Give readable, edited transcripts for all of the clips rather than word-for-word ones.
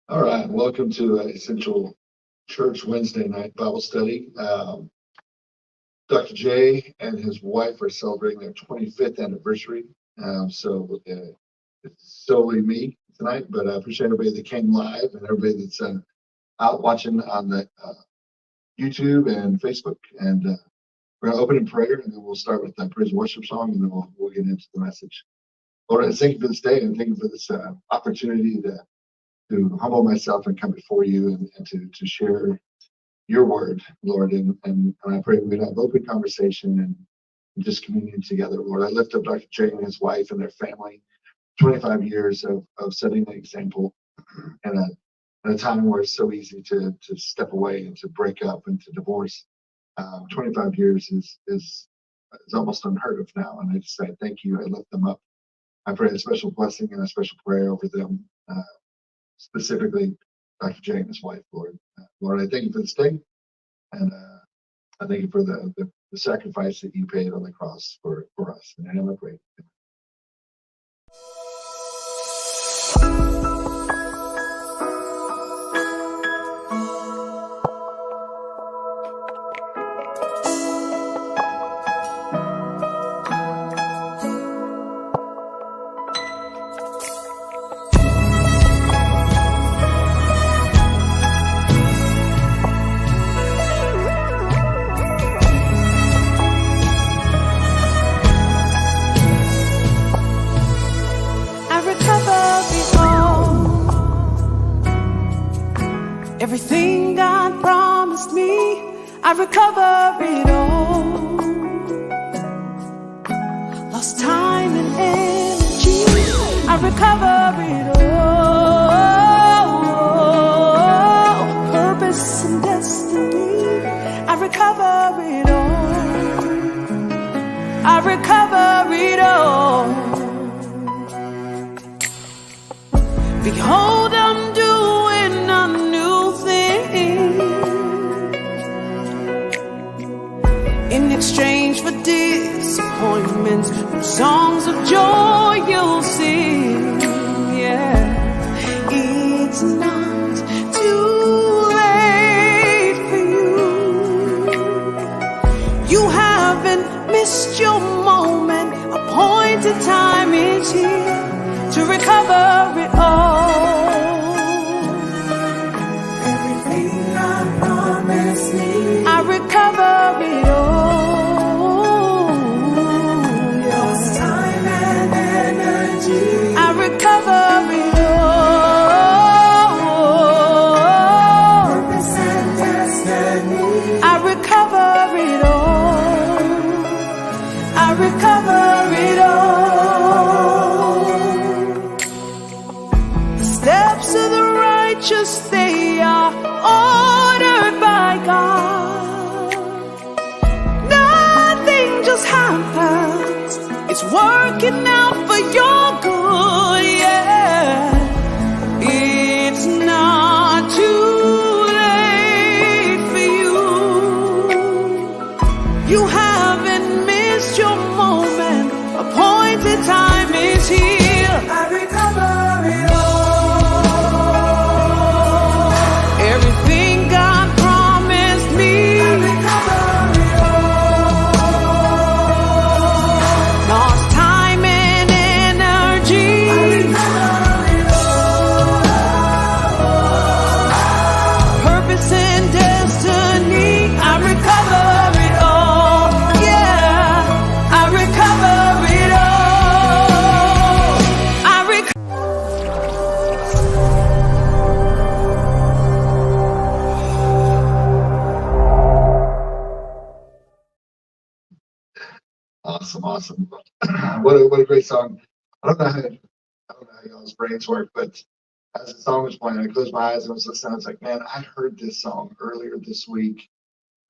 All right, welcome to Essential Church Wednesday night Bible study. Dr. J and his wife are celebrating their 25th anniversary. It's solely me tonight, but I appreciate everybody that came live and everybody that's out watching on the YouTube and Facebook. And we're going to open in prayer, and then we'll start with the praise and worship song, and then we'll get into the message. Lord, I thank you for this day, and thank you for this opportunity to humble myself and come before you and to share your word, Lord. And I pray we'd have open conversation and just communion together, Lord. I lift up Dr. J and his wife and their family, 25 years of setting an example in a time where it's so easy to step away and to break up and to divorce. 25 years is almost unheard of now. And I just say thank you. I lift them up. I pray a special blessing and a special prayer over them. Specifically Dr. J and his wife, Lord. Lord, I thank you for this day, and I thank you for the sacrifice that you paid on the cross for us. And I am a great. Everything God promised me, I recover it all. Lost time and energy, I recover it all. Purpose and destiny, I recover it all. I recover it all. Behold, I'm doing a new thing. In exchange for disappointments, new songs of joy you'll sing. Yeah, it's not too late for you. You haven't missed your moment. Appointed time is here to recover it all. Everything I promised me, I recover it all. Lost time and energy, I recover it all. Purpose and destiny, I recover it all. I recover it all. Steps of the righteous, they are ordered by God. Nothing just happens, it's working out for your good, yeah. It's not too late for you. You haven't missed your moment. Appointed time is here. I recover it all. Everything God promised me, I recover it all. Lost time and energy, I recover it all. Purpose and destiny, I recover it all. Yeah, I recover it all. I recover. Awesome. What a great song. I don't know how y'all's brains work, but as the song was playing, I closed my eyes and was listening. I was like, man, I heard this song earlier this week.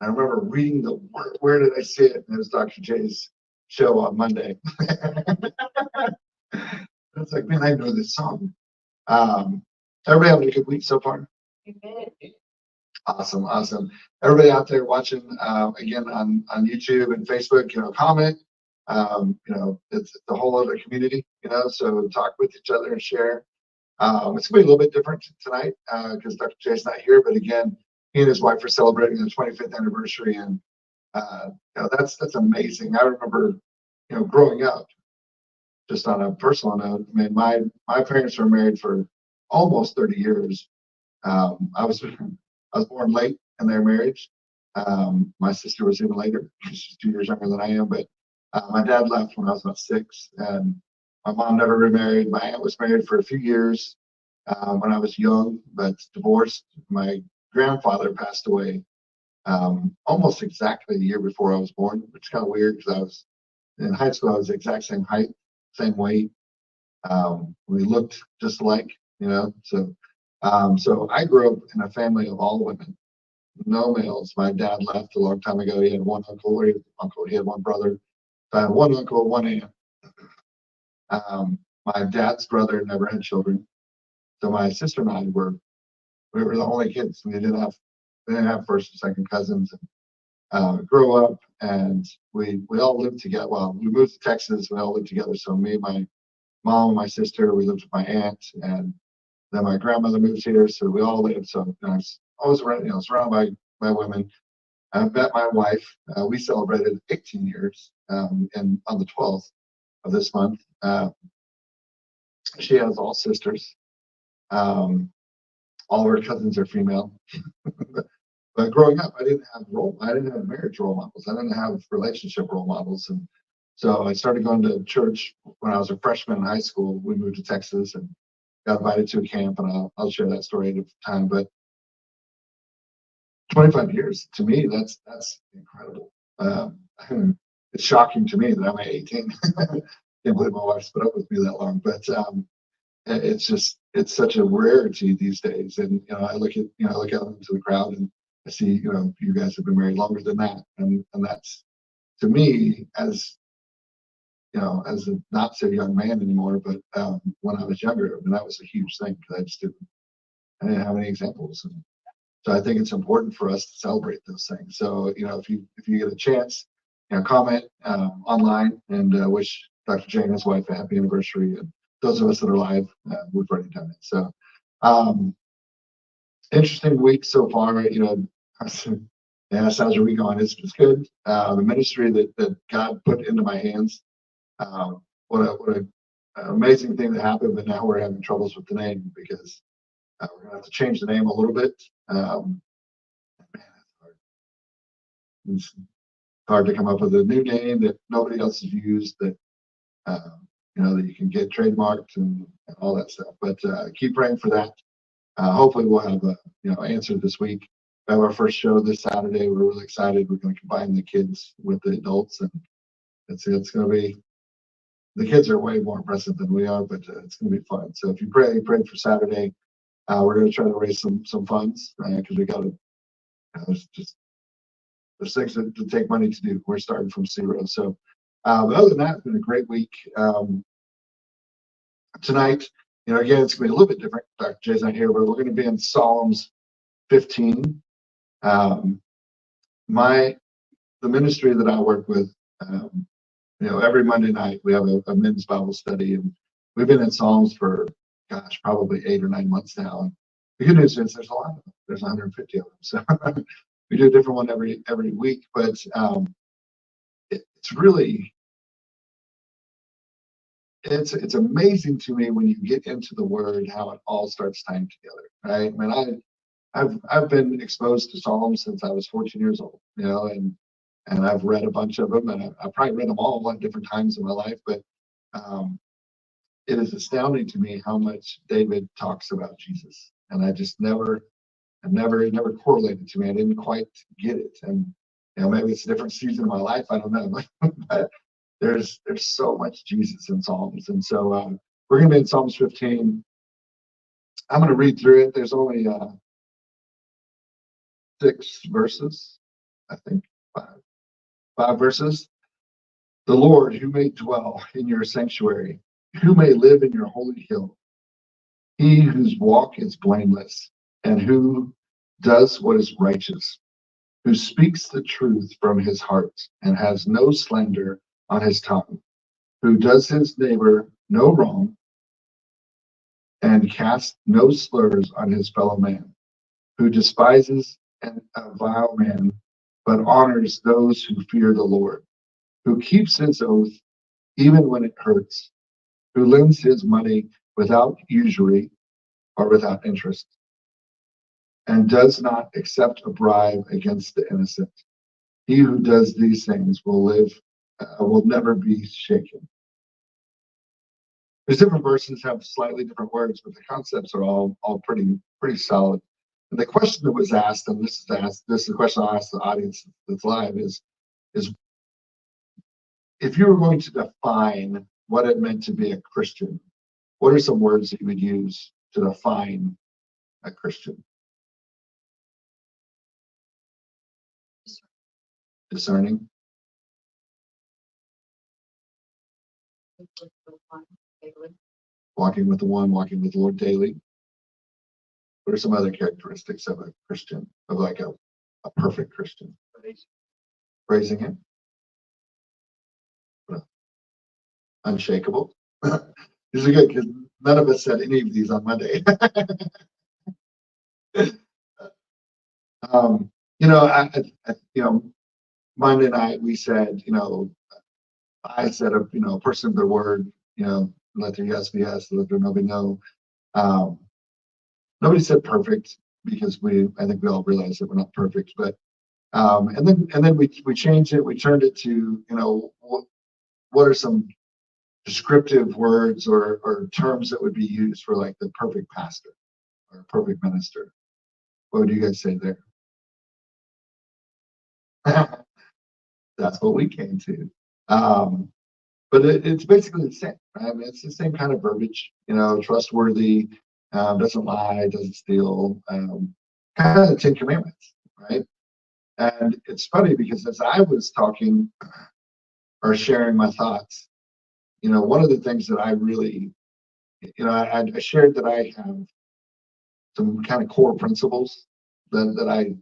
I remember reading the word. Where did I see it? And it was Dr. J's show on Monday. I was like, man, I know this song. Everybody having a good week so far? Awesome. Everybody out there watching again on YouTube and Facebook, comment. It's a whole other community, so talk with each other and share. It's gonna be a little bit different tonight because Dr. Jay's not here, but again, he and his wife are celebrating their 25th anniversary, and that's amazing. I remember, growing up, just on a personal note. I mean, my parents were married for almost 30 years. I was born late in their marriage. My sister was even later. She's 2 years younger than I am, but my dad left when I was about 6, and my mom never remarried. My aunt was married for a few years when I was young, but divorced. My grandfather passed away almost exactly a year before I was born, which is kind of weird because I was in high school. I was the exact same height, same weight. We looked just alike, So I grew up in a family of all women, no males. My dad left a long time ago. He had one uncle, he had one brother. So I had one uncle, one aunt. My dad's brother never had children. So my sister and I we were the only kids. We didn't have first and second cousins. Grew up, and we all lived together. Well, we moved to Texas. We all lived together. So me, my mom, and my sister, we lived with my aunt, and then my grandmother moved here. So we all lived. So I was always around, surrounded by women. I met my wife. We celebrated 18 years, and on the 12th of this month. She has all sisters. All of her cousins are female. But growing up, I didn't have marriage role models. I didn't have relationship role models, and so I started going to church when I was a freshman in high school. We moved to Texas and got invited to a camp, and I'll share that story at a time. But 25 years to me, that's incredible. It's shocking to me that I'm 18. Can't believe my wife's put up with me that long, but it's such a rarity these days. And I look out into the crowd and I see you guys have been married longer than that, and that's, to me, as as a not so young man anymore, but when I was younger, I mean, that was a huge thing because I didn't have any examples. And so I think it's important for us to celebrate those things. So if you get a chance, comment online and wish Dr. Jay and his wife a happy anniversary. And those of us that are live, we've already done it. So interesting week so far. Yeah, how's your week going? It's good. The ministry that God put into my hands. What a amazing thing that happened. But now we're having troubles with the name because we're gonna have to change the name a little bit. Man, it's hard to come up with a new name that nobody else has used, that that you can get trademarked and all that stuff. But keep praying for that. Hopefully we'll have a answer this week. We have our first show this Saturday. We're really excited. We're going to combine the kids with the adults, and it's going to be, the kids are way more impressive than we are, but it's going to be fun. So if you pray for Saturday, we're going to try to raise some funds because we got to. There's things to take money to do. We're starting from zero. So, but other than that, it's been a great week. Tonight, again, it's going to be a little bit different. Dr. Jay's not here, but we're going to be in Psalms 15. The ministry that I work with, every Monday night we have a men's Bible study, and we've been in Psalms for, probably 8 or 9 months now. And the good news is there's a lot of them. There's 150 of them, so we do a different one every week. But it's really, it's amazing to me when you get into the Word how it all starts tying together, right? I mean, I've been exposed to Psalms since I was 14 years old, and I've read a bunch of them, and I've probably read them all at different times in my life. But it is astounding to me how much David talks about Jesus, and I just never correlated to me. I didn't quite get it, and maybe it's a different season of my life. I don't know, but there's so much Jesus in Psalms, and so we're going to be in Psalms 15. I'm going to read through it. There's only 6 verses, I think, 5 verses. The Lord, who may dwell in your sanctuary, who may live in your holy hill, he whose walk is blameless, and who does what is righteous, who speaks the truth from his heart, and has no slander on his tongue, who does his neighbor no wrong, and casts no slurs on his fellow man, who despises a vile man, but honors those who fear the Lord, who keeps his oath even when it hurts, who lends his money without usury or without interest, and does not accept a bribe against the innocent. He who does these things will never be shaken. There's different verses have slightly different words, but the concepts are all pretty solid. And the question that was asked, and this is the question I'll ask the audience that's live, is if you were going to define what it meant to be a Christian, what are some words that you would use to define a Christian? Discerning. Walking with the one, walking with the Lord daily. What are some other characteristics of a Christian, of like a perfect Christian? Praising him. Unshakable. These are good because none of us said any of these on Monday. Monday night we said, I said, a person of their word, let their yes be yes, let their no be no. Nobody said perfect because I think we all realize that we're not perfect, but and then we changed it. We turned it to, what are some descriptive words or terms that would be used for like the perfect pastor or perfect minister? What would you guys say there? That's what we came to. But it's basically the same, right? I mean, it's the same kind of verbiage, trustworthy, doesn't lie, doesn't steal, kind of the Ten Commandments, right? And it's funny because as I was talking or sharing my thoughts, one of the things that I really, I shared that I have some kind of core principles that I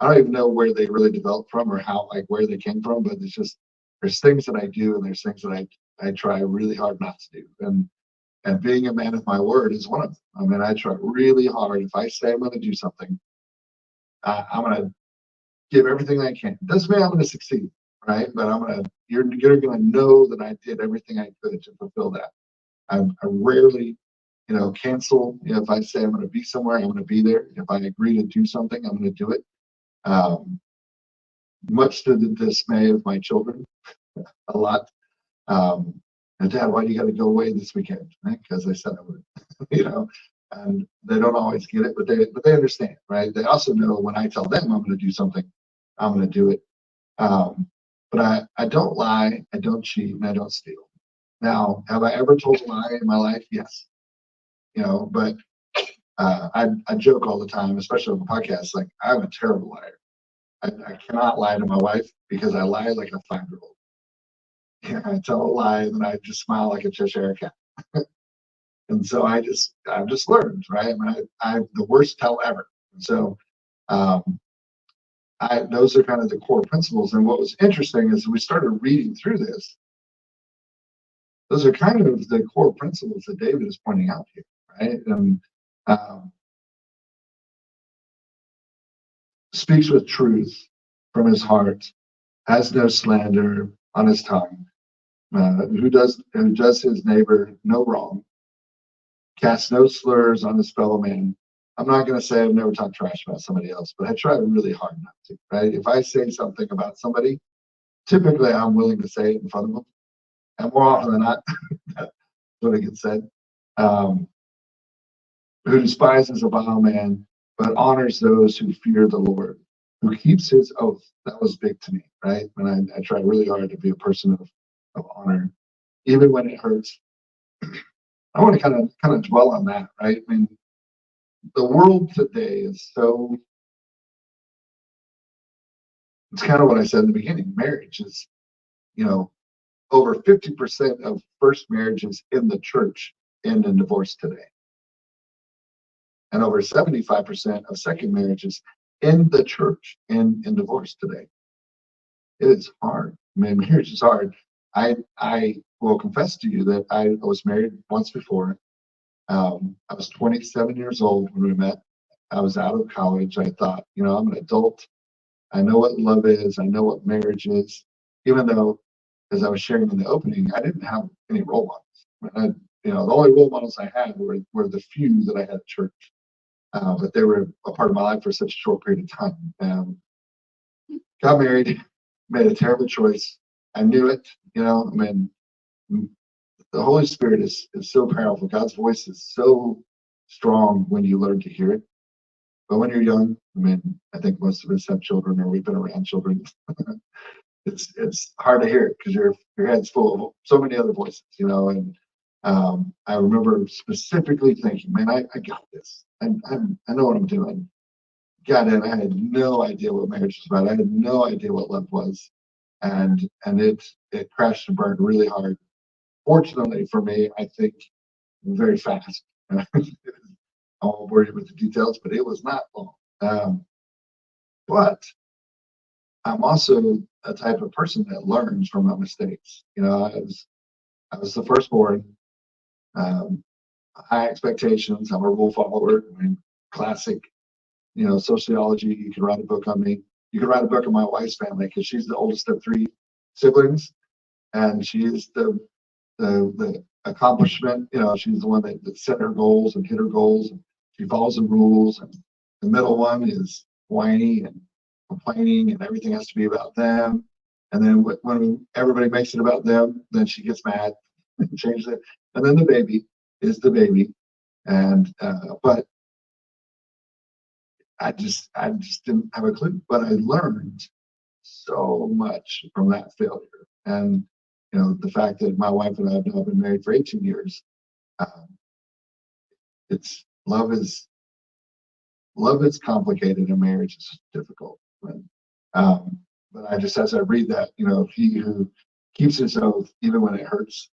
don't even know where they really developed from or how, like where they came from, but it's just, there's things that I do and there's things that I try really hard not to do. And being a man of my word is one of them. I mean, I try really hard. If I say I'm going to do something, I'm going to give everything I can. Doesn't mean I'm going to succeed, right? But you're going to know that I did everything I could to fulfill that. I rarely, cancel. If I say I'm going to be somewhere, I'm going to be there. If I agree to do something, I'm going to do it. Much to the dismay of my children, a lot. And Dad, why do you got to go away this weekend? Right? Because I said I would, and they don't always get it, but they understand, right? They also know when I tell them I'm going to do something, I'm going to do it. But I don't lie, I don't cheat, and I don't steal. Now, have I ever told a lie in my life? Yes. But I joke all the time, especially on the podcast, like I'm a terrible liar. I cannot lie to my wife because I lie like a 5-year-old. I tell a lie and then I just smile like a Cheshire cat. And so I've just learned, right? I mean, I'm the worst tell ever. And so those are kind of the core principles. And what was interesting is we started reading through this. Those are kind of the core principles that David is pointing out here, right? And speaks with truth from his heart, has no slander on his tongue, who does his neighbor no wrong, casts no slurs on his fellow man. I'm not going to say I've never talked trash about somebody else, but I try really hard not to, right? If I say something about somebody, typically I'm willing to say it in front of them. And more often than not, that's what it gets said. Who despises a vile man, but honors those who fear the Lord, who keeps his oath. That was big to me, right? And I try really hard to be a person of honor, even when it hurts. I want to kind of dwell on that, right? I mean, the world today is so, it's kind of what I said in the beginning. Marriage is, over 50% of first marriages in the church end in divorce today. And over 75% of second marriages in the church end in divorce today. It is hard. I mean, marriage is hard. I will confess to you that I was married once before. I was 27 years old when we met. I was out of college. I thought, I'm an adult. I know what love is. I know what marriage is. Even though, as I was sharing in the opening, I didn't have any role models. The only role models I had were the few that I had at church. But they were a part of my life for such a short period of time. Got married, made a terrible choice. I knew it. The Holy Spirit is so powerful. God's voice is so strong when you learn to hear it. But when you're young, I think most of us have children or we've been around children. It's hard to hear it because your head's full of so many other voices, And I remember specifically thinking, man, I got this. I know what I'm doing. Got in. I had no idea what marriage was about. I had no idea what love was, and it crashed and burned really hard. Fortunately for me, I think very fast. I won't bore you with the details, but it was not long. But I'm also a type of person that learns from my mistakes. I was the firstborn. High expectations. I'm a rule follower. Classic. Sociology. You can write a book on me. You can write a book on my wife's family because she's the oldest of 3 siblings, and she is the accomplishment. She's the one that set her goals and hit her goals, and she follows the rules. And the middle one is whiny and complaining, and everything has to be about them. And then when everybody makes it about them, then she gets mad and changes it. And then the baby is the baby, and but I just didn't have a clue. But I learned so much from that failure, and the fact that my wife and I have now been married for 18 years. It's love is complicated, and marriage is difficult. But I just, as I read that, he who keeps his oath even when it hurts.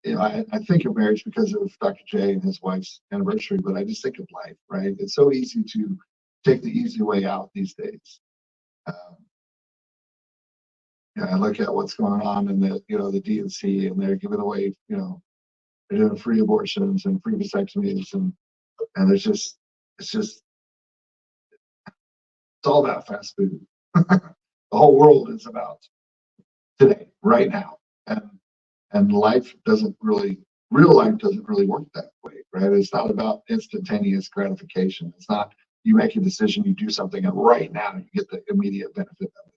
I think of marriage because of Dr. J and his wife's anniversary, but I just think of life, right? It's so easy to take the easy way out these days. I look at what's going on in the DNC, and they're giving away, they're doing free abortions and free vasectomies, and it's all about fast food. The whole world is about today, right now, and real life doesn't really work that way, right? It's not about instantaneous gratification. It's not you make a decision, you do something, and right now you get the immediate benefit of it.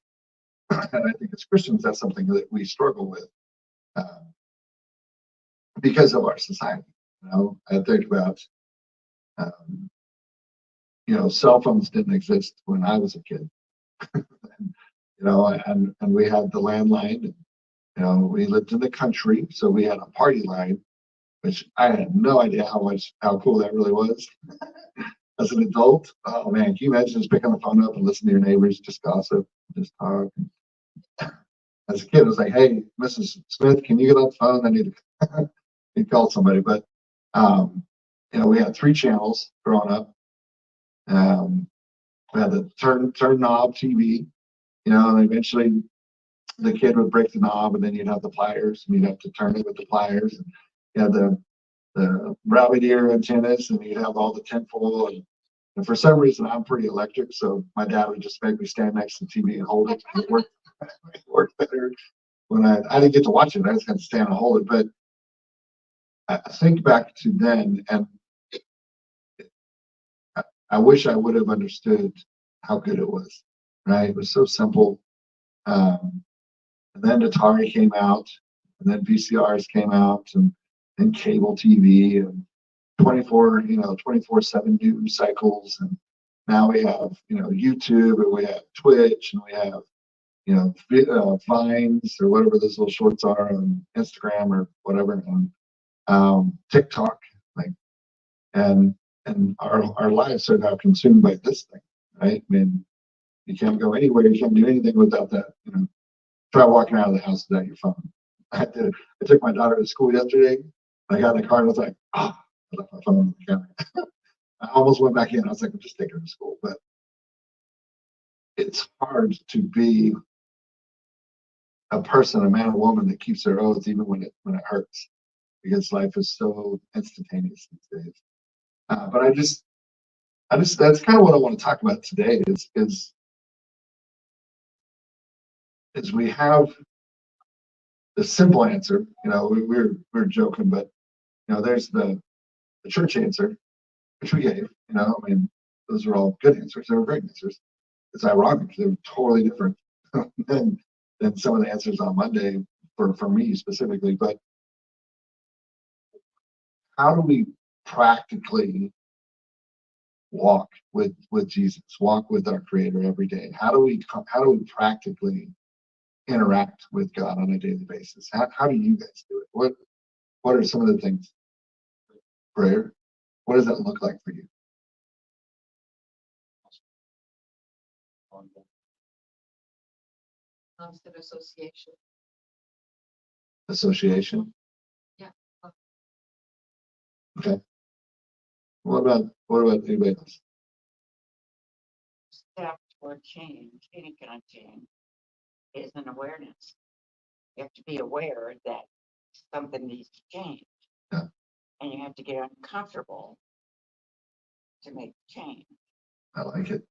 And I think as Christians, that's something that we struggle with because of our society. I think about, cell phones didn't exist when I was a kid. And we had the landline. We lived in the country, so we had a party line, which I had no idea how cool that really was. As an adult, oh man, can you imagine just picking the phone up and listening to your neighbors just gossip, just talk? As a kid, it was like, hey, Mrs. Smith, can you get off the phone? I need to call somebody. But we had 3 channels growing up. We had the turn knob TV, and eventually the kid would break the knob, and then you'd have the pliers, and you'd have to turn it with the pliers. And you had the rabbit ear antennas, and you'd have all the tinfoil. And for some reason, I'm pretty electric, so my dad would just make me stand next to the TV and hold it. It worked better when I didn't get to watch it. I just had to stand and hold it. But I think back to then, and I wish I would have understood how good it was. Right? It was so simple. And then Atari came out, and then VCRs came out, and then cable TV, and 24/7 news cycles, and now we have YouTube, and we have Twitch, and we have Vines or whatever those little shorts are on Instagram or whatever, and TikTok, and our lives are now consumed by this thing, right? You can't go anywhere, you can't do anything without that. Try walking out of the house without your phone. I took my daughter to school yesterday. I got in the car and I was like, I left my phone on the camera. I almost went back in. I was like, I'm just taking her to school. But it's hard to be a person, a man or woman that keeps their oath even when it hurts. because life is so instantaneous these days. But that's kind of what I want to talk about today is we have the simple answer. We're joking, but there's the church answer, which we gave. I mean, those are all good answers. They were great answers. It's ironic because they were totally different than some of the answers on Monday for me specifically. But how do we practically walk with Jesus, walk with our Creator every day? How do we practically interact with God on a daily basis? How do you guys do it? What are some of the things? Prayer. What does that look like for you? Constant association. Association. Yeah. Okay. What about anybody else? Step toward change, any kind of change, is an awareness. You have to be aware that something needs to change. Yeah. And you have to get uncomfortable to make change. I like it.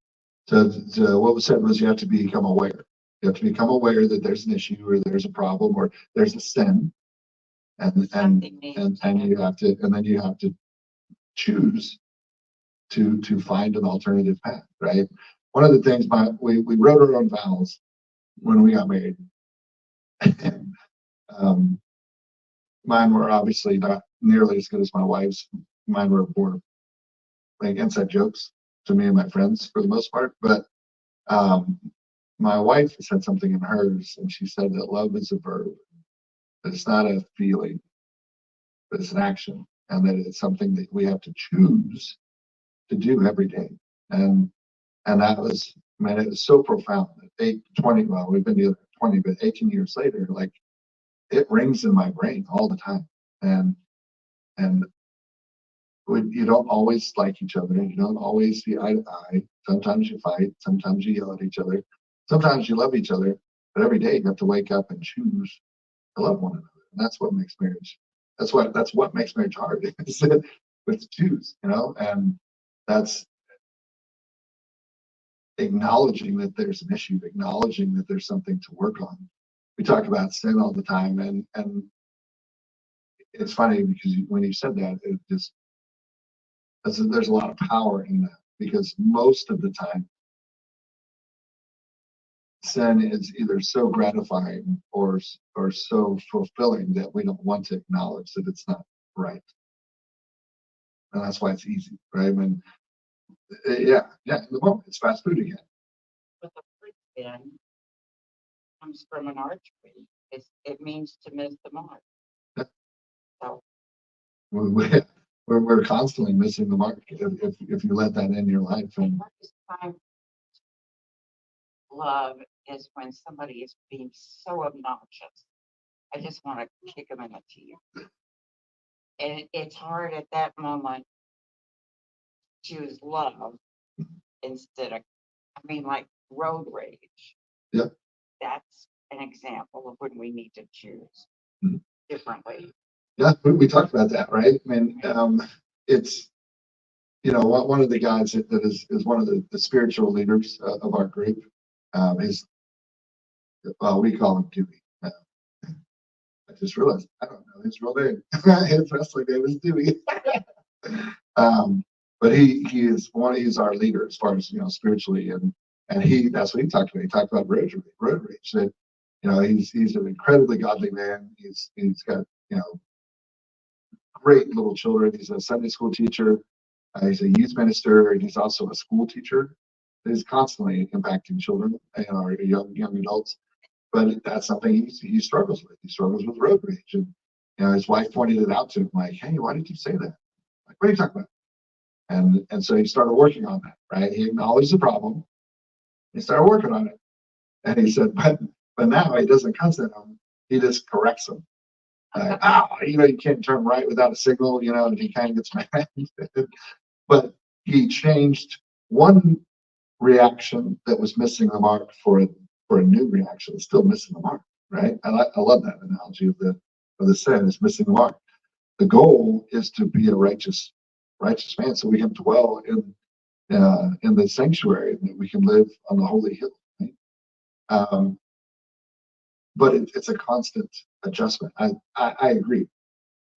So what was said was you have to become aware. You have to become aware that there's an issue or there's a problem or there's a sin, and you have to choose to find an alternative path. Right. One of the things we wrote our own vows when we got married. And, mine were obviously not nearly as good as my wife's. Mine were more like inside jokes to me and my friends for the most part. But my wife said something in hers, and she said that love is a verb. That it's not a feeling, but it's an action, and that it's something that we have to choose to do every day. And that was, man, it was so profound. 20, well, we've been together 20, but 18 years later, like it rings in my brain all the time. And you don't always like each other. You don't always see eye to eye. Sometimes you fight. Sometimes you yell at each other. Sometimes you love each other. But every day you have to wake up and choose to love one another. And that's what makes marriage. That's what makes marriage hard. Is that we have to choose, and that's acknowledging that there's an issue, acknowledging that there's something to work on. We talk about sin all the time, and it's funny because when you said that, it just there's a lot of power in that, because most of the time sin is either so gratifying or so fulfilling that we don't want to acknowledge that it's not right. And that's why it's easy, right? I mean, yeah, in the moment, it's fast food again. But the fruit then comes from an archery. It means to miss the mark. Yeah. So we're constantly missing the mark if you let that in your life. And love is when somebody is being so obnoxious. I just want to kick them in the teeth. And it's hard at that moment to choose love instead of, like road rage. Yeah. That's an example of when we need to choose differently. Yeah, we talked about that, right? I mean, it's, one of the guys that is one of the spiritual leaders of our group is, we call him Dewey. I just realized I don't know his real name. His wrestling name is Dewey. But he's our leader as far as spiritually, and that's what he talked about. He talked about road rage. That he's an incredibly godly man. He's got great little children. He's a Sunday school teacher. He's a youth minister, and he's also a school teacher. He's constantly impacting children or young adults. But that's something he struggles with. He struggles with road rage, and his wife pointed it out to him, like, "Hey, why did you say that? Like, what are you talking about?" And so he started working on that. Right? He acknowledged the problem. He started working on it, and he said, "But now he doesn't cuss at him. He just corrects him. Like, you can't turn right without a signal. And he kind of gets mad." But he changed one reaction that was missing the mark for a new reaction that's still missing the mark, right? I love that analogy of the sin is missing the mark. the goal is to be a righteous man, so we can dwell in the sanctuary, and that we can live on the holy hill. Right? But it's a constant adjustment. I agree.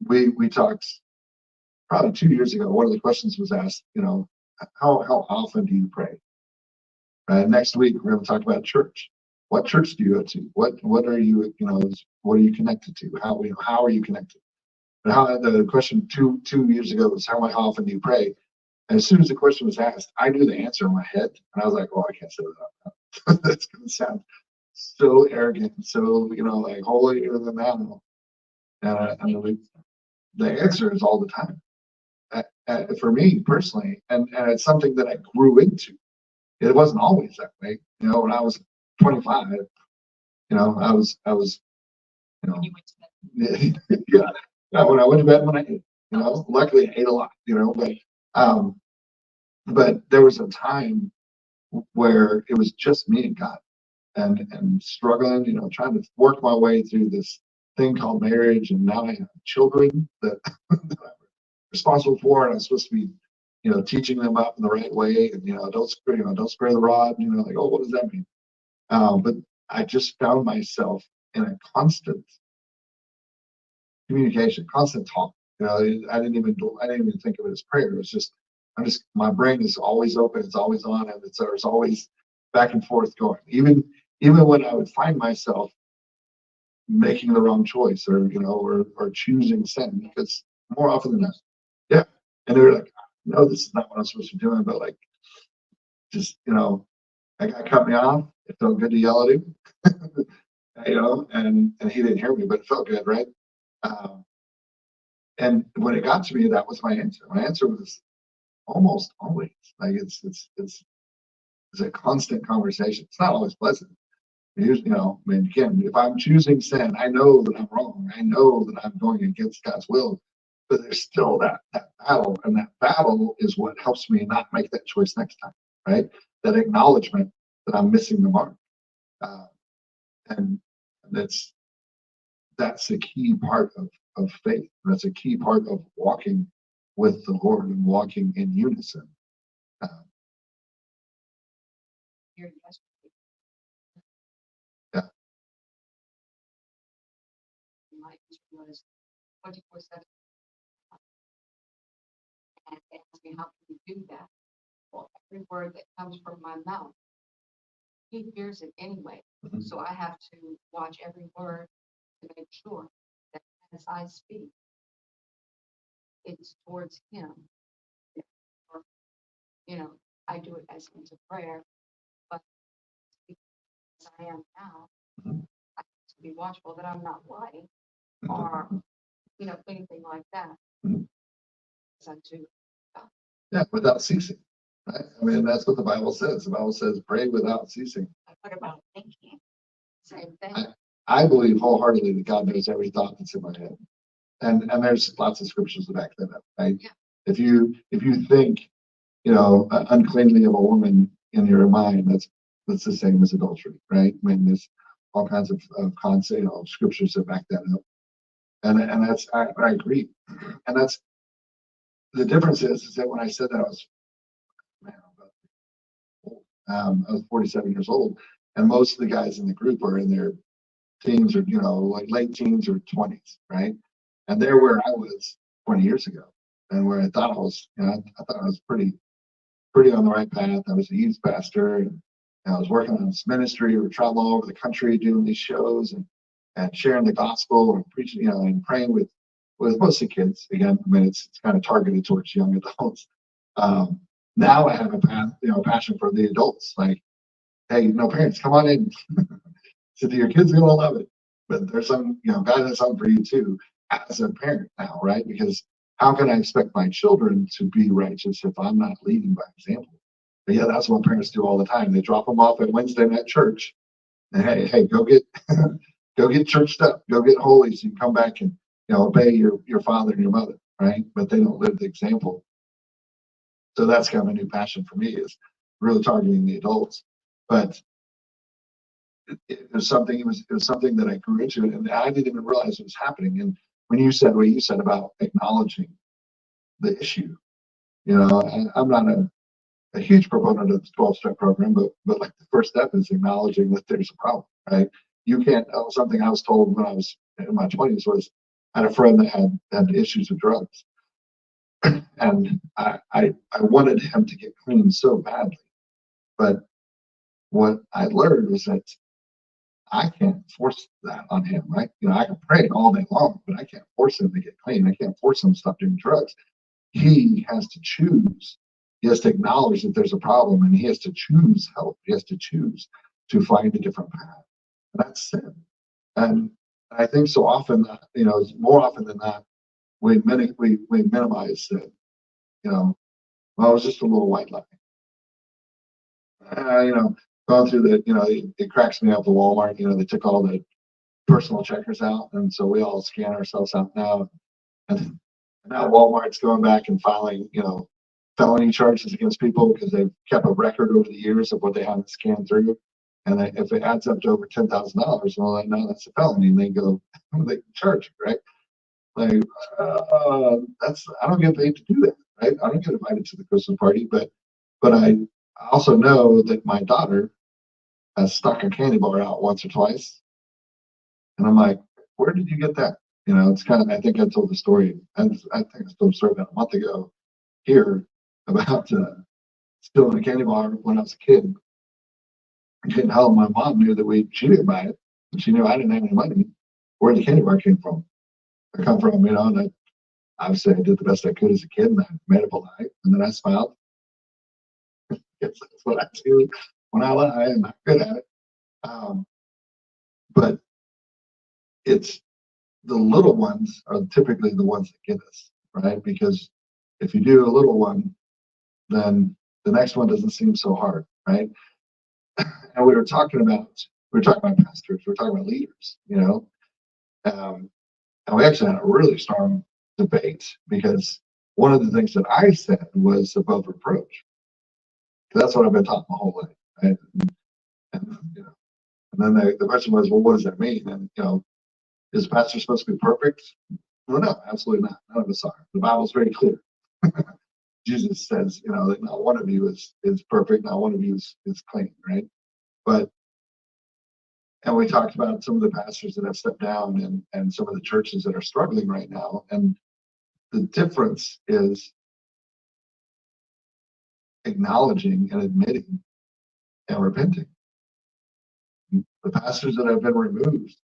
We talked probably 2 years ago. One of the questions was asked, how often do you pray? Next week we're going to talk about church. What church do you go to? What are you what are you connected to? How are you connected? But the question two years ago was how often do you pray? And as soon as the question was asked, I knew the answer in my head, and I was like, "Oh, I can't say that. That's going to sound so arrogant, so like holier than thou." And the answer is all the time. For me personally, and it's something that I grew into. It wasn't always that way. When I was 25, I was, yeah, when I went to bed when I ate, luckily I ate a lot, but there was a time where it was just me and God, and struggling, trying to work my way through this thing called marriage, and now I have children that, that I'm responsible for, and I'm supposed to be, teaching them up in the right way, and don't spare the rod, like, oh, what does that mean? But I just found myself in a constant communication, constant talk. I didn't even think of it as prayer. It was just my brain is always open, it's always on, and there's always back and forth going. Even when I would find myself making the wrong choice, or or choosing sin, because more often than not, yeah. And they were like, no, this is not what I'm supposed to be doing, but like, just that guy cut me off. It felt good to yell at him, and he didn't hear me, but it felt good, right? Um, and when it got to me, that was my answer. My answer was almost always like it's a constant conversation. It's not always pleasant. Usually, I mean, again, if I'm choosing sin, I know that I'm wrong. I know that I'm going against God's will, but there's still that battle, and that battle is what helps me not make that choice next time, right? That acknowledgement that I'm missing the mark, and that's a key part of faith. That's a key part of walking with the Lord and walking in unison. Here yesterday, Yeah. my answer was 24/7, and they asked me how can you do that? Well, every word that comes from my mouth, he hears it anyway. Mhm. So I have to watch every word to make sure that as I speak, it's towards him. Or, I do it as into prayer, but as I am now, Mhm. I have to be watchful that I'm not lying Mhm. or, anything like that. Mhm. As unto God. Yeah, without ceasing. Right? I mean, that's what the Bible says. The Bible says, "Pray without ceasing." What about thinking? Same thing. I believe wholeheartedly that God knows every thought that's in my head, and there's lots of scriptures to back that up. Right? Yeah. If you think, uncleanly of a woman in your mind, that's the same as adultery, right? I mean, there's all kinds of concept, scriptures that back that up, and that's I agree, and that's the difference is that when I said that I was, man, I was 47 years old, and most of the guys in the group are in their teens, or like late teens or 20s, right? And they're where I was 20 years ago, and where I thought I was, I thought I was pretty on the right path. I was a youth pastor, and I was working on this ministry. We were traveling all over the country doing these shows, and sharing the gospel and preaching, and praying with mostly kids. Again, I mean, it's kind of targeted towards young adults. Now I have a passion for the adults. Like, hey, parents, come on in. So your kids are gonna love it. But there's some, God has something for you too as a parent now, right? Because how can I expect my children to be righteous if I'm not leading by example? But yeah, that's what parents do all the time. They drop them off at Wednesday night church, and hey, go get go get churched up, go get holy, so you can come back and obey your father and your mother, right? But they don't live the example. So that's kind of a new passion for me, is really targeting the adults. But it was something that I grew into, and I didn't even realize it was happening. And when you said what you said about acknowledging the issue, I'm not a huge proponent of the 12-step program, but like the first step is acknowledging that there's a problem, right? You can't. Something I was told when I was in my 20s was I had a friend that had issues with drugs, and I wanted him to get clean so badly, but what I learned was that I can't force that on him, right? I can pray all day long, but I can't force him to get clean. I can't force him to stop doing drugs. He has to choose. He has to acknowledge that there's a problem, and he has to choose help. He has to choose to find a different path. And that's sin. And I think so often, more often than not, we minimize sin. Well, it was just a little white lie. Going through it cracks me up the Walmart. They took all the personal checkers out, and so we all scan ourselves out now. And now Walmart's going back and filing, felony charges against people because they've kept a record over the years of what they haven't scanned through. And if it adds up to over $10,000, well, now that's a felony, and they can charge you, right? Like, I don't get paid to do that, right? I don't get invited to the Christmas party, but I also know that my daughter has stuck a candy bar out once or twice, and I'm like, where did you get that? It's kind of. I think I told the story. I think I told the story about a month ago here about stealing a candy bar when I was a kid. I couldn't help. My mom knew that she didn't buy it, and she knew I didn't have any money. Where the candy bar came from? I come from, and obviously I did the best I could as a kid, and I made up a lie, and then I smiled. That's what I do when I lie. I'm not good at it. But it's the little ones are typically the ones that get us, right? Because if you do a little one, then the next one doesn't seem so hard, right? And we were talking about pastors, we were talking about leaders, and we actually had a really strong debate because one of the things that I said was above reproach. That's what I've been taught my whole life, right? And then the question was, well, what does that mean? And is a pastor supposed to be perfect? Well, no, absolutely not. None of us are. The Bible's very clear. Jesus says, that not one of you is perfect, not one of you is clean, right? And we talked about some of the pastors that have stepped down and some of the churches that are struggling right now. And the difference is acknowledging and admitting and repenting. The pastors that have been removed,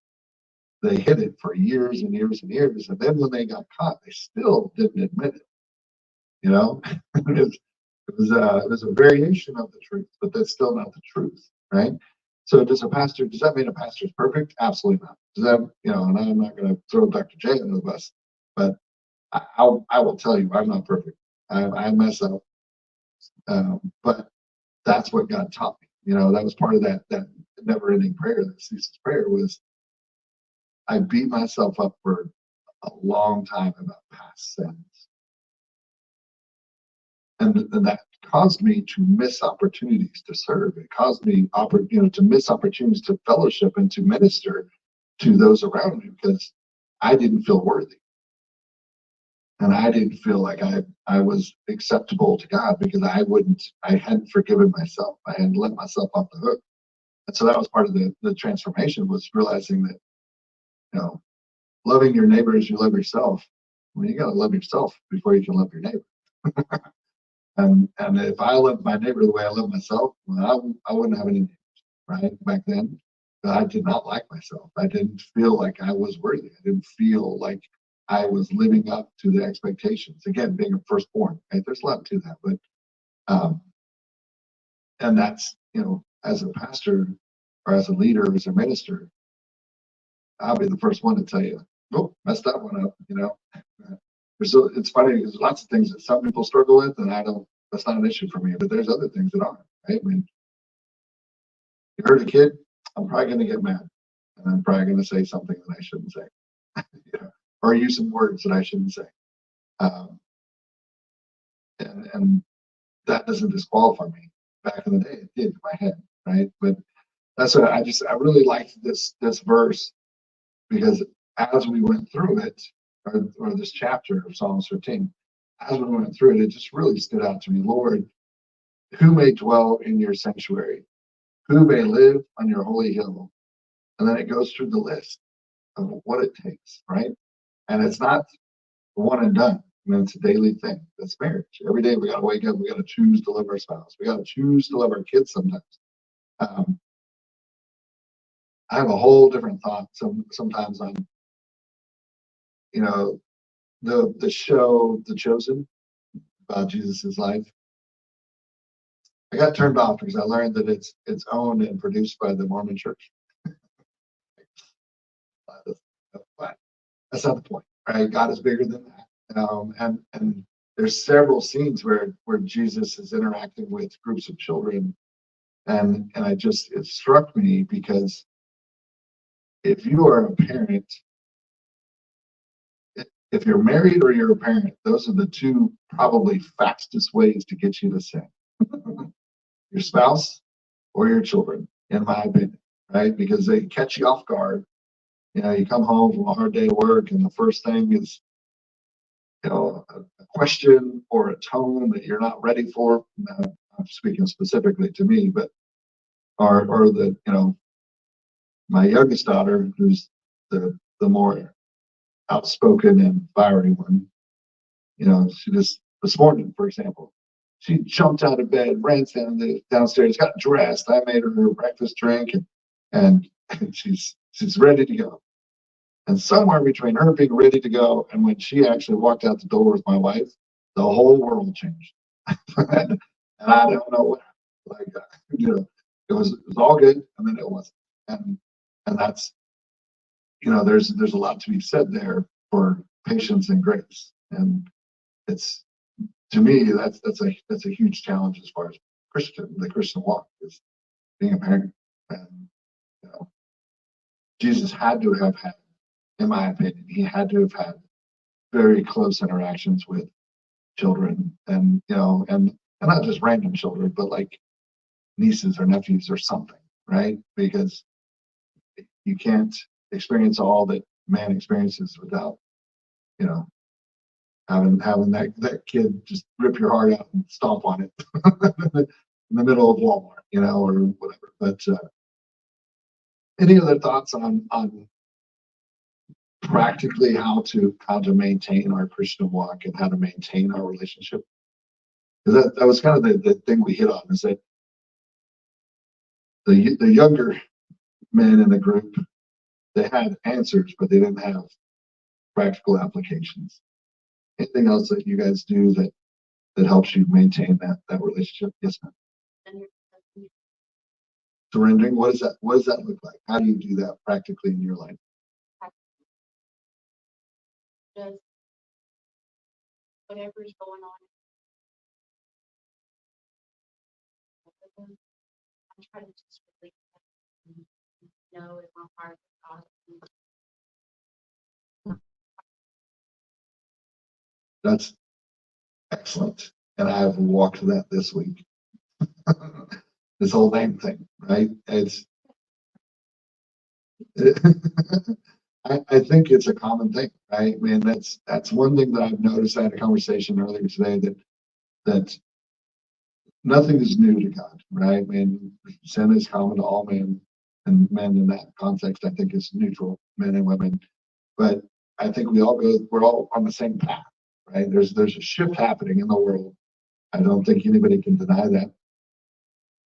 they hid it for years and years and years. And then when they got caught, they still didn't admit it. It was a variation of the truth, but that's still not the truth, right? So does that mean a pastor is perfect? Absolutely not. Does that, and I'm not going to throw Dr. J under the bus, but I will tell you, I'm not perfect. I mess up. But that's what God taught me. That was part of that never-ending prayer, that ceaseless prayer, was I beat myself up for a long time about past sins. And that caused me to miss opportunities to serve. It caused me to miss opportunities to fellowship and to minister to those around me because I didn't feel worthy. And I didn't feel like I was acceptable to God because I hadn't forgiven myself. I hadn't let myself off the hook. And so that was part of the transformation, was realizing that, loving your neighbor as you love yourself. Well, you got to love yourself before you can love your neighbor. And if I loved my neighbor the way I love myself, well, I wouldn't have any neighbors, right? Back then, I did not like myself. I didn't feel like I was worthy. I didn't feel like I was living up to the expectations. Again, being a firstborn, right? There's a lot to that, but and that's, as a pastor or as a leader, or as a minister, I'll be the first one to tell you, oh, messed that one up, It's funny, there's lots of things that some people struggle with, and that's not an issue for me, but there's other things that aren't, right? I mean, you hurt a kid, I'm probably going to get mad, and I'm probably going to say something that I shouldn't say, or use some words that I shouldn't say. And that doesn't disqualify me. Back in the day, it did in my head, right? But that's what I really liked this verse, because as we went through it, or this chapter of Psalms 13, as we went through it, it just really stood out to me. Lord, who may dwell in your sanctuary? Who may live on your holy hill? And then it goes through the list of what it takes, right? And it's not one and done. I mean, it's a daily thing. That's marriage. Every day we got to wake up. We got to choose to love our spouse. We got to choose to love our kids sometimes. I have a whole different thought sometimes on, you know, the show The Chosen about Jesus's life. I got turned off because I learned that it's owned and produced by the Mormon Church. But that's not the point, right? God is bigger than that. And there's several scenes where Jesus is interacting with groups of children, and it struck me because if you are a parent, if you're married or you're a parent, those are the two probably fastest ways to get you to sin. Your spouse or your children, in my opinion, right? Because they catch you off guard. You know, you come home from a hard day of work, and the first thing is, you know, a question or a tone that you're not ready for. I'm speaking specifically to me, but or the, you know, my youngest daughter, who's the more outspoken and fiery one. You know, she just this morning, for example, she jumped out of bed, ran downstairs, got dressed. I made her breakfast drink, and she's ready to go. And somewhere between her being ready to go and when she actually walked out the door with my wife, the whole world changed. And I don't know what, like, you know, it was all good, and then it wasn't. And that's, you know, there's a lot to be said there for patience and grace. And it's, to me, that's a huge challenge as far as the Christian walk is being a parent. And, you know, Jesus had to have had, in my opinion, he had to have had very close interactions with children, and, you know, and not just random children, but like nieces or nephews or something, right? Because you can't experience all that man experiences without, you know, having that kid just rip your heart out and stomp on it in the middle of Walmart, you know, or whatever. But any other thoughts on practically how to maintain our Christian walk and how to maintain our relationship? Because that was kind of the thing we hit on, is that the younger men in the group, they had answers, but they didn't have practical applications. Anything else that you guys do that helps you maintain that relationship? Yes, ma'am. Surrendering. What does that look like? How do you do that practically in your life? Just whatever's going on. I try to just really know if my heart is God. That's excellent. And I've walked that this week. This whole name thing, right? It's I think it's a common thing, right? I mean, that's one thing that I've noticed. I had a conversation earlier today that nothing is new to God, right? I mean, sin is common to all men, and men in that context, I think, is neutral, men and women. But I think we're all on the same path, right? There's a shift happening in the world. I don't think anybody can deny that.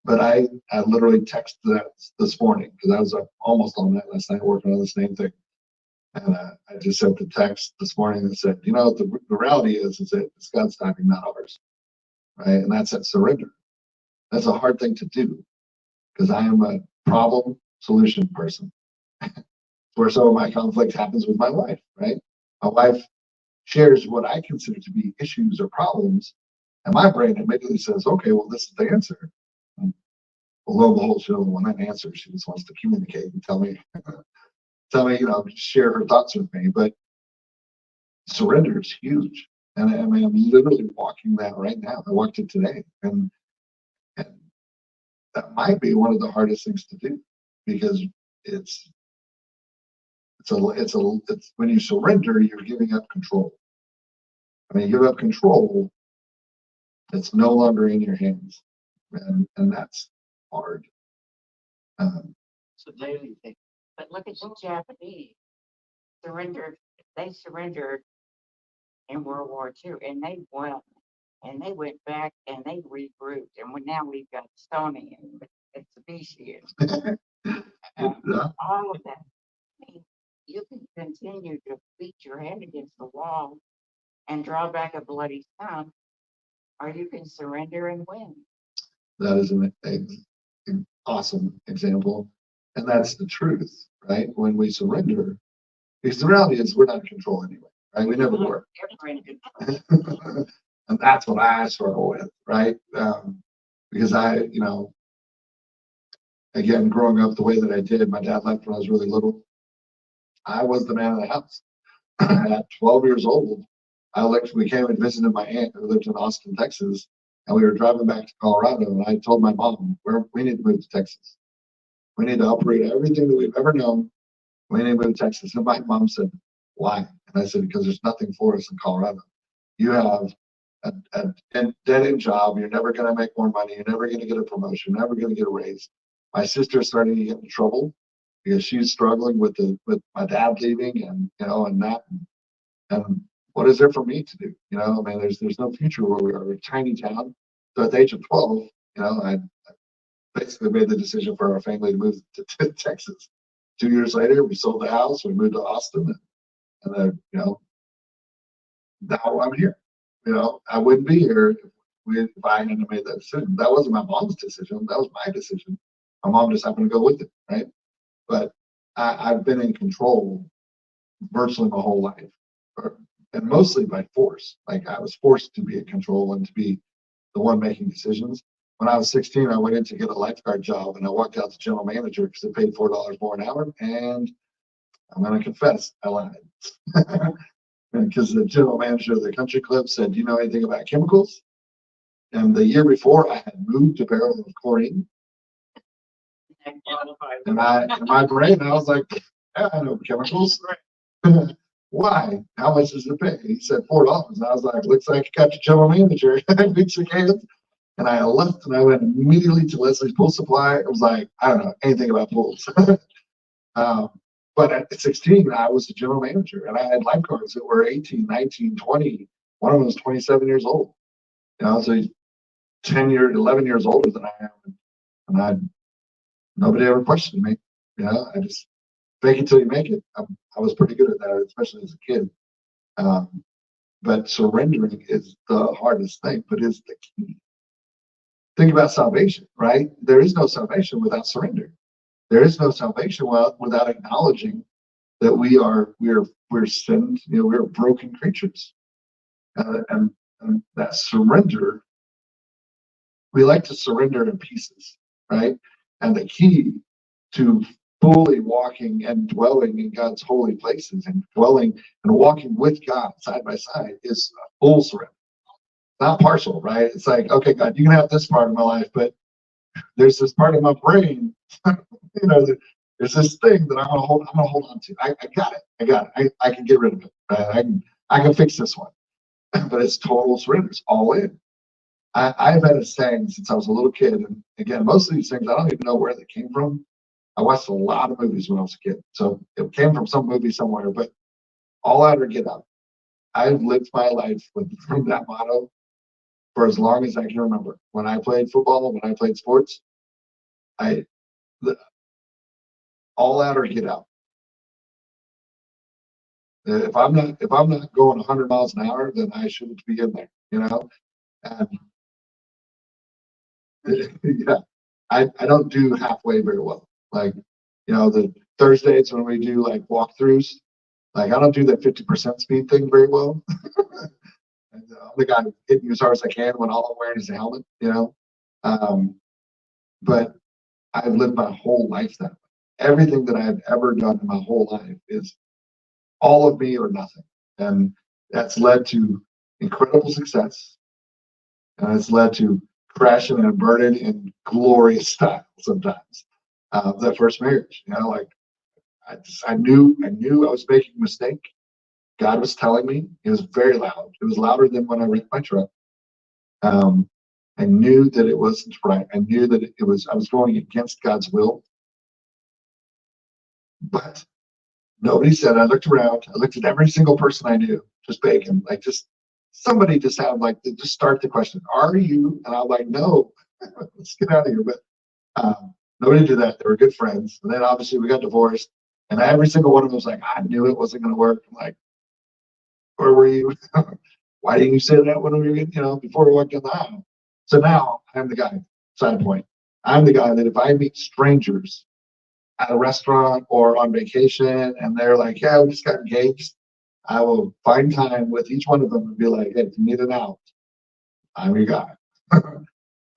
But I literally texted that this morning because I was up almost all night last night working on this name thing. And I just sent the text this morning and said, you know, the reality is that it's God's timing, not ours, right? And that's that surrender. That's a hard thing to do because I am a problem solution person. Where some of my conflict happens with my wife, right? My wife shares what I consider to be issues or problems, and my brain immediately says, okay, well, this is the answer. And lo and behold, she doesn't want an answer. She just wants to communicate and tell me, you know, share her thoughts with me. But surrender is huge. And I mean, I'm literally walking that right now. I walked it today. And that might be one of the hardest things to do because It's when you surrender, you're giving up control. When you give up control, it's no longer in your hands, and that's hard. It's a daily thing. But look at the Japanese surrendered. They surrendered in World War II, and they won. And they went back and they regrouped, and now we've got Sony and Mitsubishi and all of that. I mean, you can continue to beat your head against the wall and draw back a bloody thumb, or you can surrender and win. That is an awesome example, and that's the truth, right? When we surrender, because the reality is we're not in control anyway, right? We never were. Ever in control. And that's what I struggle with, right? Because again, growing up the way that I did, my dad left when I was really little. I was the man of the house. At 12 years old, we came and visited my aunt who lived in Austin, Texas, and we were driving back to Colorado, and I told my mom, we need to move to Texas. We need to uproot everything that we've ever known. We need to move to Texas. And my mom said, why? And I said, because there's nothing for us in Colorado. You have a dead-end job. You're never going to make more money. You're never going to get a promotion. You're never going to get a raise. My sister's starting to get in trouble because she's struggling with my dad leaving and that. And what is there for me to do? I mean, there's no future where we are. We're a tiny town. So at the age of 12, I basically made the decision for our family to move to Texas. 2 years later, we sold the house. We moved to Austin, and then now I'm here. I wouldn't be here if I hadn't made that decision. That wasn't my mom's decision. That was my decision. My mom just happened to go with it, right? But I've been in control virtually my whole life, and mostly by force. Like I was forced to be in control and to be the one making decisions. When I was 16, I went in to get a lifeguard job, and I walked out to general manager because it paid $4 more an hour. And I'm going to confess, I lied. Because the general manager of the country club said, do you know anything about chemicals? And the year before, I had moved a barrel of chlorine. And in my brain, I was like, yeah, I know chemicals. Why? How much does it pay? He said $4. And I was like, looks like you got your general manager. We shook hands. And I left, and I went immediately to Leslie's Pool Supply. I was like, I don't know anything about pools. But at 16, I was the general manager, and I had lifeguards that were 18, 19, 20. One of them was 27 years old. So he's 11 years older than I am. And nobody ever questioned me. I just fake it till you make it. I was pretty good at that, especially as a kid. But surrendering is the hardest thing, but is the key. Think about salvation, right? There is no salvation without surrender. There is no salvation without acknowledging that we're sinned. We're broken creatures, and that surrender. We like to surrender in pieces, right? And the key to fully walking and dwelling in God's holy places and dwelling and walking with God side by side is a full surrender, not partial, right? It's like, okay, God, you can have this part of my life, but there's this part of my brain. There's this thing that I'm gonna hold on to. I got it. I can get rid of it. Right? I can fix this one. But it's total surrender. It's all in. I've had a saying since I was a little kid, and again, most of these things I don't even know where they came from. I watched a lot of movies when I was a kid, so it came from some movie somewhere. But all out or get out. I've lived my life from that motto for as long as I can remember. When I played football, when I played sports, all out or get out. If I'm not going 100 miles an hour, then I shouldn't be in there. And yeah, I don't do halfway very well. Like, the Thursdays when we do like walkthroughs, like I don't do that 50% speed thing very well. And I'm the guy hitting as hard as I can when all I'm wearing is a helmet, But I've lived my whole life that way. Everything that I've ever done in my whole life is all of me or nothing. And that's led to incredible success. And it's led to crashing and burning in glorious style sometimes. That first marriage, like I knew I was making a mistake. God was telling me. It was very loud. It was louder than when I wrecked my truck. Um, I knew that it wasn't right. I knew that I was going against God's will. But nobody said. I looked around. I looked at every single person I knew, just begging, like just somebody just had like to just start the question, "Are you?" And I'm like, "No, let's get out of here." But nobody did that. They were good friends. And then obviously we got divorced. And every single one of them was like, "I knew it wasn't going to work." I'm like, "Where were you? Why didn't you say that when we were, before we walked in the aisle?" So now I'm the guy. Side point. I'm the guy that if I meet strangers at a restaurant or on vacation and they're like, "Yeah, we just got engaged," I will find time with each one of them and be like, "Hey, if you need an out, I'm your guy."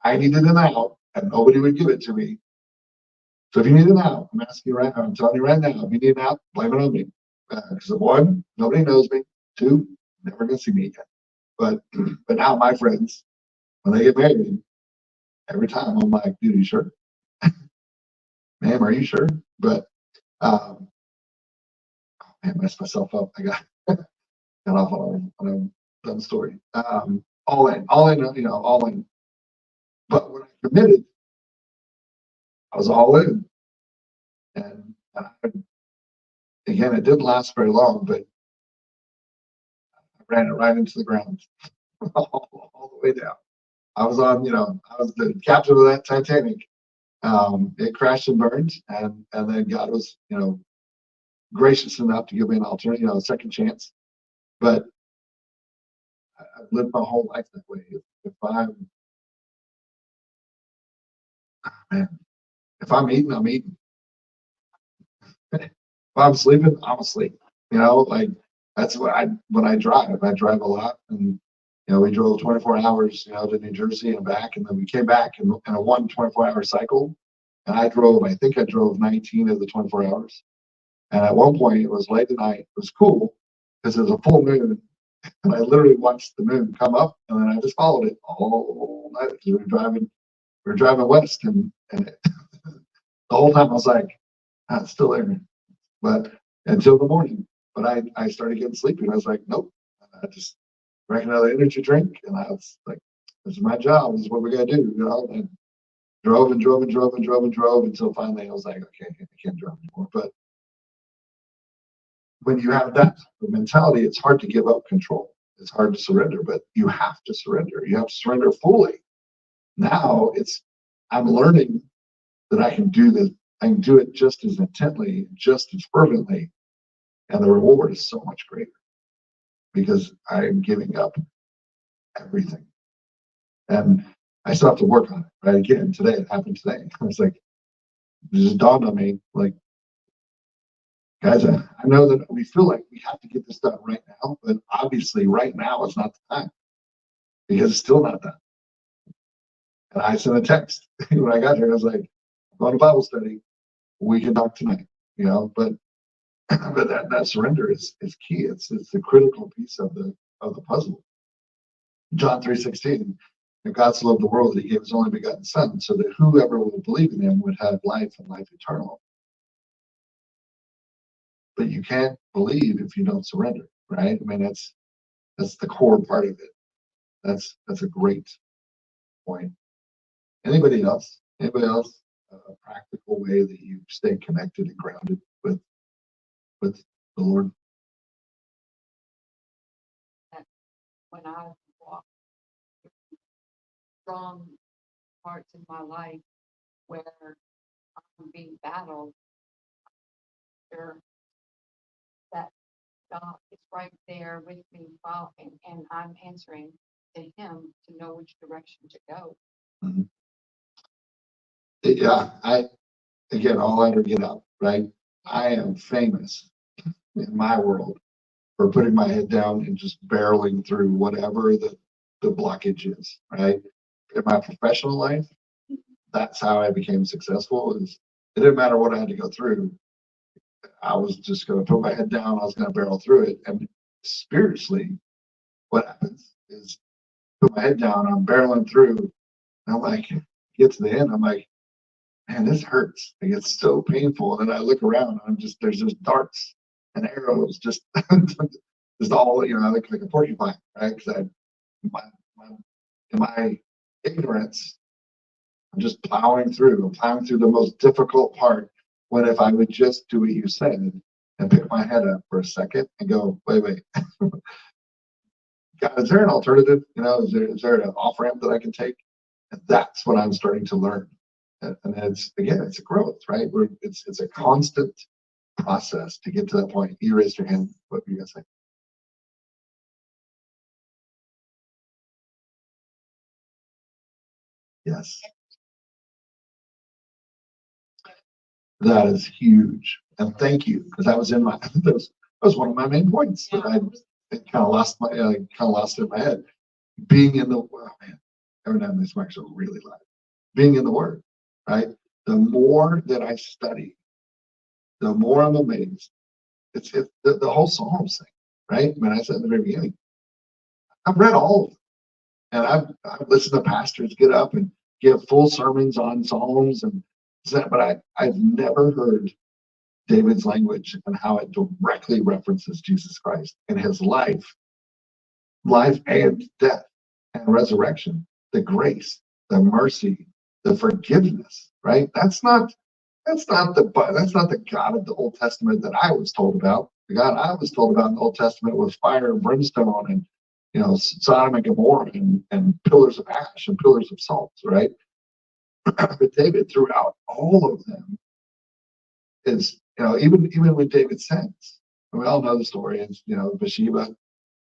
I needed an out and nobody would give it to me. So if you need an out, I'm asking you right now, I'm telling you right now, if you need an out, blame it on me. Because one, nobody knows me. Two, never gonna see me again. But now my friends, when they get married, every time I'm like, "Dude, are you sure? Ma'am, are you sure?" But I messed myself up. I got off on a dumb story. All in, all in. But when I committed, I was all in. And again, it didn't last very long, but I ran it right into the ground, all the way down. I was I was the captain of that Titanic. It crashed and burned, and then God was, gracious enough to give me an alternate, a second chance. But I've lived my whole life that way. If I'm, man, if I'm eating, I'm eating. If I'm sleeping, I'm asleep. Like that's what when I drive. I drive a lot, and we drove 24 hours, to New Jersey and back, and then we came back in a 24-hour cycle. And I think I drove 19 of the 24 hours. And at one point, it was late at night. It was cool because it was a full moon, and I literally watched the moon come up, and then I just followed it all night. We were driving west, and the whole time I was like, "It's still there," but until the morning. But I started getting sleepy, and I was like, "Nope." I just drank another energy drink, and I was like, "This is my job. This is what we got to do," And drove and drove and drove and drove and drove until finally I was like, "Okay, I can't drive anymore." But when you have that mentality, it's hard to give up control. It's hard to surrender, but you have to surrender. You have to surrender fully. Now I'm learning that I can do this. I can do it just as intently, just as fervently, and the reward is so much greater because I'm giving up everything. And I still have to work on it. Right? Again, today it happened today. I was like, it just dawned on me, like, guys, I know that we feel like we have to get this done right now, but obviously right now is not the time because it's still not done. And I sent a text when I got here. I was like, "I'm going to Bible study. We can talk tonight," But but that surrender is key. It's the critical piece of the puzzle. John 3:16. And God so loved the world that He gave His only begotten Son, so that whoever would believe in Him would have life and life eternal. But you can't believe if you don't surrender, right? I mean, that's the core part of it. That's a great point. Anybody else? Anybody else? A practical way that you stay connected and grounded with the Lord? When I walk strong parts in my life where I'm being battled, sure that God is right there with me while and I'm answering to Him to know which direction to go. Mm-hmm. Yeah, again, all out or get out, right? I am famous in my world for putting my head down and just barreling through whatever the blockage is, right? In my professional life, that's how I became successful. It didn't matter what I had to go through. I was just going to put my head down. I was going to barrel through it. And spiritually, what happens is put my head down. I'm barreling through. And I'm like, get to the end. I'm like, man, this hurts. Like, it's so painful. And then I look around, and there's just darts and arrows, just just all, I look like a porcupine, right? Because my, my, in my ignorance, I'm plowing through the most difficult part. When if I would just do what you said and pick my head up for a second and go, wait, God, is there an alternative? Is there an off ramp that I can take? And that's what I'm starting to learn. And it's a growth, right? It's a constant process to get to that point. You raised your hand. What were you gonna say? Yes. That is huge. And thank you, because that was that was one of my main points that I kind of lost it in my head. Being in the, oh man, every time these mics are really loud. Being in the Word, right? The more that I study, the more I'm amazed. It's the whole Psalms thing, right? When I said in the very beginning, I've read all of them, and I've listened to pastors get up and give full sermons on Psalms, but I've never heard David's language and how it directly references Jesus Christ and his life and death and resurrection, the grace, the mercy, the forgiveness, right? That's not the God of the Old Testament that I was told about. The God I was told about in the Old Testament was fire and brimstone and Sodom and Gomorrah and pillars of ash and pillars of salt, right? But David, throughout all of them, is even when David sins, and we all know the story. Is Bathsheba.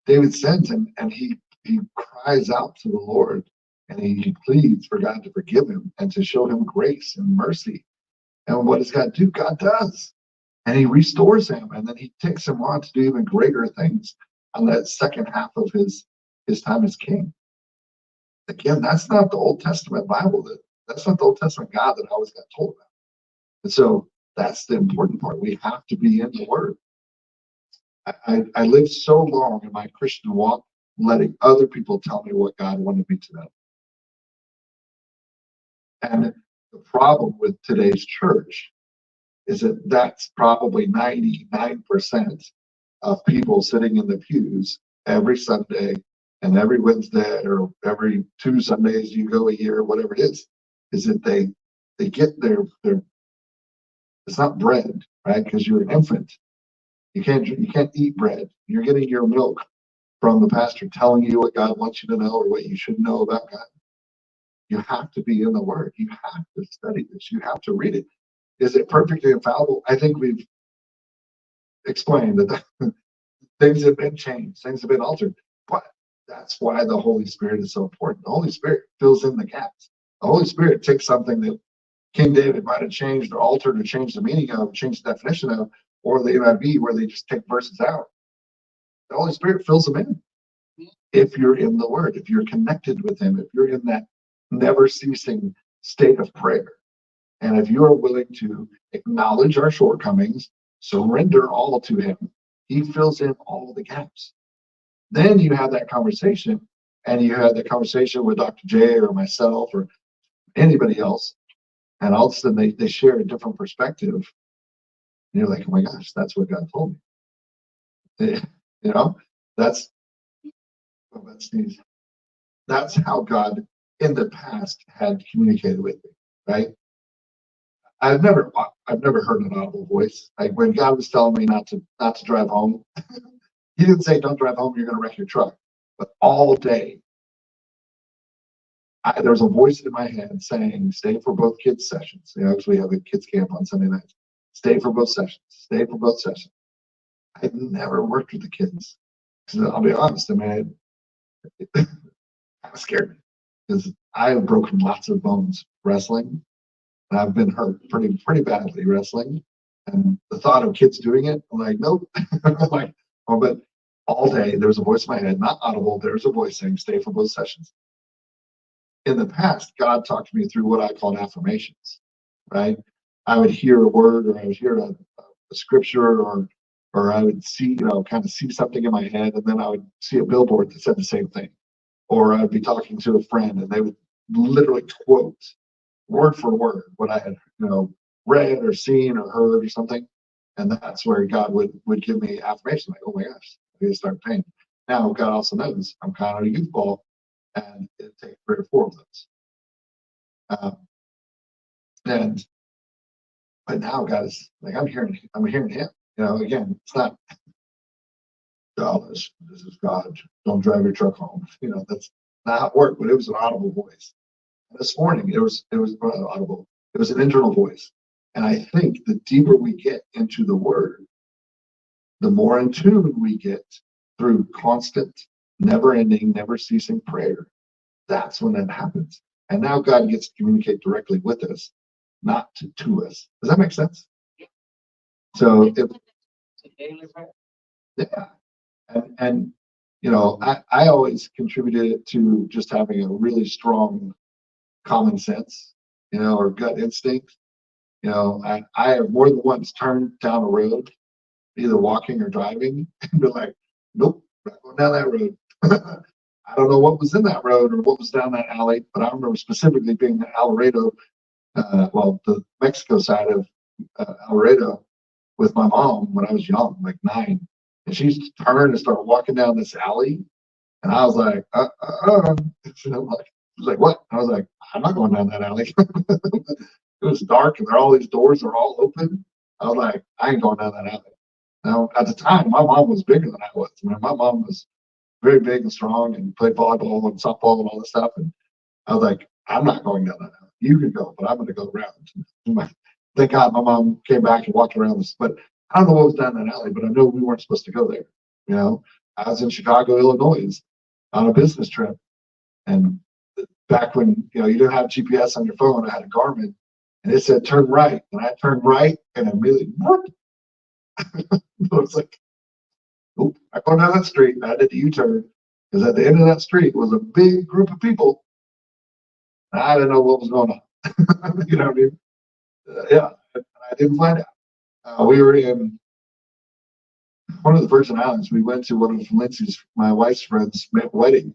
David sins and he cries out to the Lord and he pleads for God to forgive him and to show him grace and mercy. And what does God do? God does. And he restores him, and then he takes him on to do even greater things on that second half of his time as king. Again, that's not the Old Testament Bible. That's not the Old Testament God that I always got told about. And so that's the important part. We have to be in the Word. I lived so long in my Christian walk letting other people tell me what God wanted me to know. And the problem with today's church is that that's probably 99% of people sitting in the pews every Sunday and every Wednesday or every 2 Sundays you go a year, whatever it is that they get their it's not bread, right? Because you're an infant. You can't eat bread. You're getting your milk from the pastor telling you what God wants you to know or what you should know about God. You have to be in the Word. You have to study this. You have to read it. Is it perfectly infallible? I think we've explained that things have been changed, things have been altered. But that's why the Holy Spirit is so important. The Holy Spirit fills in the gaps. The Holy Spirit takes something that King David might have changed or altered or changed the meaning of, changed the definition of, or the NIV where they just take verses out. The Holy Spirit fills them in. If you're in the Word, if you're connected with Him, if you're in that never ceasing state of prayer, and if you are willing to acknowledge our shortcomings, surrender all to Him, He fills in all the gaps. Then you have that conversation, and you have the conversation with Dr. J or myself or anybody else, and all of a sudden they share a different perspective. And you're like, oh my gosh, that's what God told me. That's how God in the past had communicated with me, right? I've never heard an audible voice. Like when God was telling me not to drive home, He didn't say don't drive home, you're going to wreck your truck. But all day, there was a voice in my head saying, stay for both kids' sessions. Because we have a kids camp on Sunday nights. Stay for both sessions. Stay for both sessions. I've never worked with the kids. I'll be honest, it kind of scared me because I have broken lots of bones wrestling, and I've been hurt pretty badly wrestling. And the thought of kids doing it, I'm like, nope. I'm like, oh, but all day there was a voice in my head, not audible. There was a voice saying, "Stay for both sessions." In the past, God talked to me through what I called affirmations. Right? I would hear a word, or I would hear a scripture, or I would see, kind of see something in my head, and then I would see a billboard that said the same thing. Or I'd be talking to a friend, and they would literally quote word for word what I had, read or seen or heard or something. And that's where God would give me affirmation, like, oh my gosh, I need to start praying. Now, God also knows I'm kind of a youth ball, and it takes 3 or 4 of those. And but now God is like, I'm hearing Him. Again, it's not, oh, this is God. Don't drive your truck home. That's not how it worked. But it was an audible voice. And this morning, it was not audible. It was an internal voice. And I think the deeper we get into the Word, the more in tune we get through constant, never-ending, never-ceasing prayer. That's when that happens. And now God gets to communicate directly with us, not to us. Does that make sense? So, yeah. And I always contributed it to just having a really strong common sense, or gut instinct. I have more than once turned down a road, either walking or driving, and be like, nope, not going down that road. I don't know what was in that road or what was down that alley, but I remember specifically being in Alvarado, the Mexico side of Alvarado, with my mom when I was young, like 9. And she turned and started walking down this alley. And I was like, And I'm like, she was like, what? I was like, I'm not going down that alley. It was dark and all these doors are all open. I was like, I ain't going down that alley. Now, at the time, my mom was bigger than I was. My mom was very big and strong and played volleyball and softball and all this stuff. And I was like, I'm not going down that alley. You can go, but I'm going to go around. Thank God my mom came back and walked around this. But I don't know what was down that alley, but I know we weren't supposed to go there. I was in Chicago, Illinois on a business trip. And back when, you didn't have GPS on your phone, I had a Garmin and it said turn right. And I turned right and immediately, I was like, nope, I'm going down that street. And I did the U-turn because at the end of that street was a big group of people. And I didn't know what was going on. You know what I mean? Yeah, I didn't find out. We were in one of the Virgin Islands. We went to one of my wife's friends' wedding,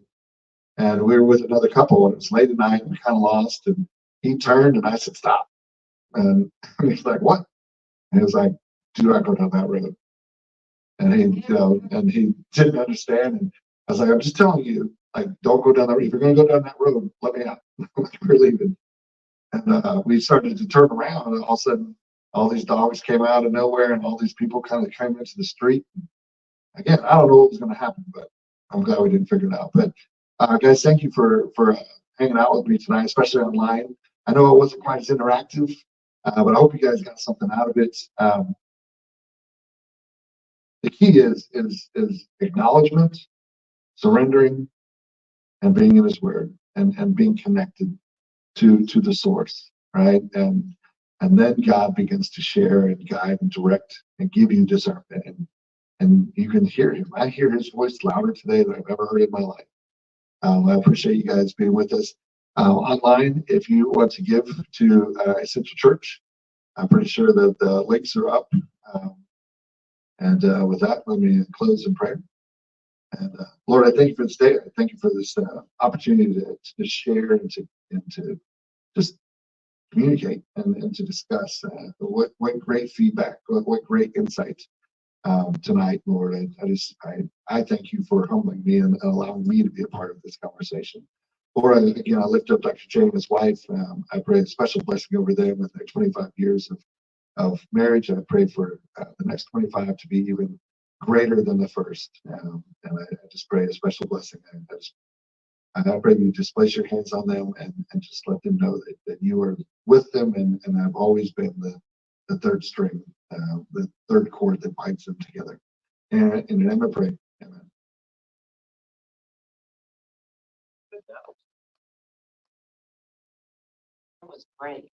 and we were with another couple. And it was late at night. And we kind of lost, and he turned, and I said, "Stop!" And he's like, "What?" And he was like, "Do not go down that road." And he didn't understand. And I was like, "I'm just telling you, like, don't go down that road. If you're going to go down that road, let me out. We're leaving." And we started to turn around, and all of a sudden, all these dogs came out of nowhere, and all these people kind of came into the street. Again, I don't know what was going to happen, but I'm glad we didn't figure it out. But guys, thank you for hanging out with me tonight, especially online. I know it wasn't quite as interactive, but I hope you guys got something out of it. The key is acknowledgement, surrendering, and being in His Word, and being connected to the source, right? And then God begins to share and guide and direct and give you discernment, and you can hear Him. I hear His voice louder today than I've ever heard in my life. I appreciate you guys being with us. Online, if you want to give to Essential Church, I'm pretty sure that the links are up. And with that, let me close in prayer. And Lord, I thank you for this day. I thank you for this opportunity to share and to just communicate and to discuss what great feedback, what great insight tonight, Lord. I thank you for humbling me and allowing me to be a part of this conversation. Lord, again, I lift up Dr. Jay and his wife. I pray a special blessing over them with their 25 years of marriage. I pray for the next 25 to be even greater than the first. And I just pray a special blessing. I pray you just place your hands on them and just let them know that you are with them and have always been the third string, the third cord that binds them together. And in the name I pray. Amen. That was great.